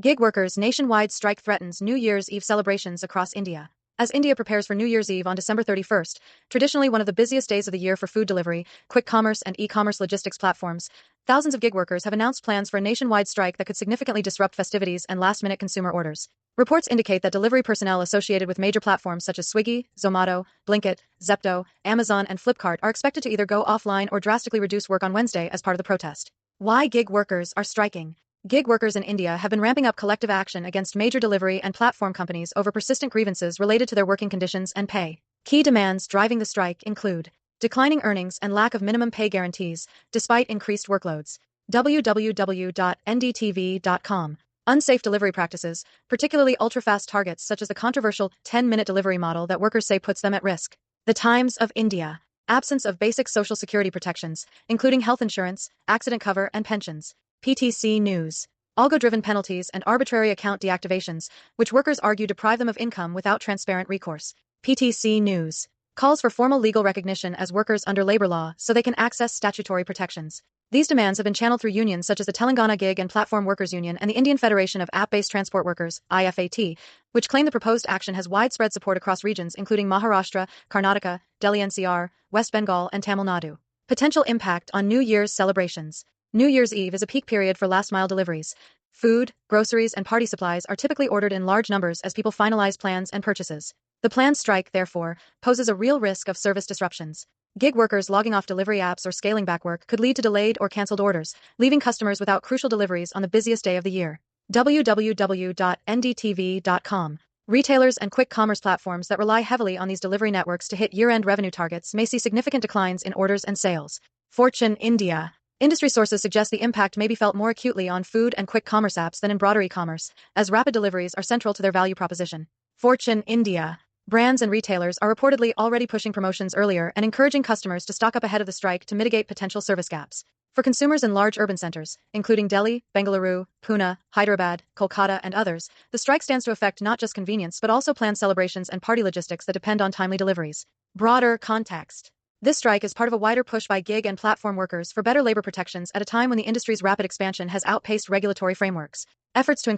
Gig workers' nationwide strike threatens New Year's Eve celebrations across India. As India prepares for New Year's Eve on December 31st, traditionally one of the busiest days of the year for food delivery, quick commerce, and e-commerce logistics platforms, thousands of gig workers have announced plans for a nationwide strike that could significantly disrupt festivities and last-minute consumer orders. Reports indicate that delivery personnel associated with major platforms such as Swiggy, Zomato, Blinkit, Zepto, Amazon, and Flipkart are expected to either go offline or drastically reduce work on Wednesday as part of the protest. Why gig workers are striking? Gig workers in India have been ramping up collective action against major delivery and platform companies over persistent grievances related to their working conditions and pay. Key demands driving the strike include declining earnings and lack of minimum pay guarantees, despite increased workloads. www.ndtv.com. Unsafe delivery practices, particularly ultra-fast targets such as the controversial 10-minute delivery model that workers say puts them at risk. The Times of India. Absence of basic social security protections, including health insurance, accident cover, and pensions. PTC News. Algo-driven penalties and arbitrary account deactivations, which workers argue deprive them of income without transparent recourse. PTC News. Calls for formal legal recognition as workers under labor law so they can access statutory protections. These demands have been channeled through unions such as the Telangana Gig and Platform Workers Union and the Indian Federation of App-Based Transport Workers, IFAT, which claim the proposed action has widespread support across regions including Maharashtra, Karnataka, Delhi NCR, West Bengal, and Tamil Nadu. Potential impact on New Year's celebrations. New Year's Eve is a peak period for last-mile deliveries. Food, groceries, and party supplies are typically ordered in large numbers as people finalize plans and purchases. The planned strike, therefore, poses a real risk of service disruptions. Gig workers logging off delivery apps or scaling back work could lead to delayed or canceled orders, leaving customers without crucial deliveries on the busiest day of the year. www.ndtv.com. Retailers and quick commerce platforms that rely heavily on these delivery networks to hit year-end revenue targets may see significant declines in orders and sales. Fortune India. Industry sources suggest the impact may be felt more acutely on food and quick commerce apps than in broader e-commerce, as rapid deliveries are central to their value proposition. Fortune India. Brands and retailers are reportedly already pushing promotions earlier and encouraging customers to stock up ahead of the strike to mitigate potential service gaps. For consumers in large urban centers, including Delhi, Bengaluru, Pune, Hyderabad, Kolkata, and others, the strike stands to affect not just convenience but also planned celebrations and party logistics that depend on timely deliveries. Broader context. This strike is part of a wider push by gig and platform workers for better labor protections at a time when the industry's rapid expansion has outpaced regulatory frameworks. Efforts to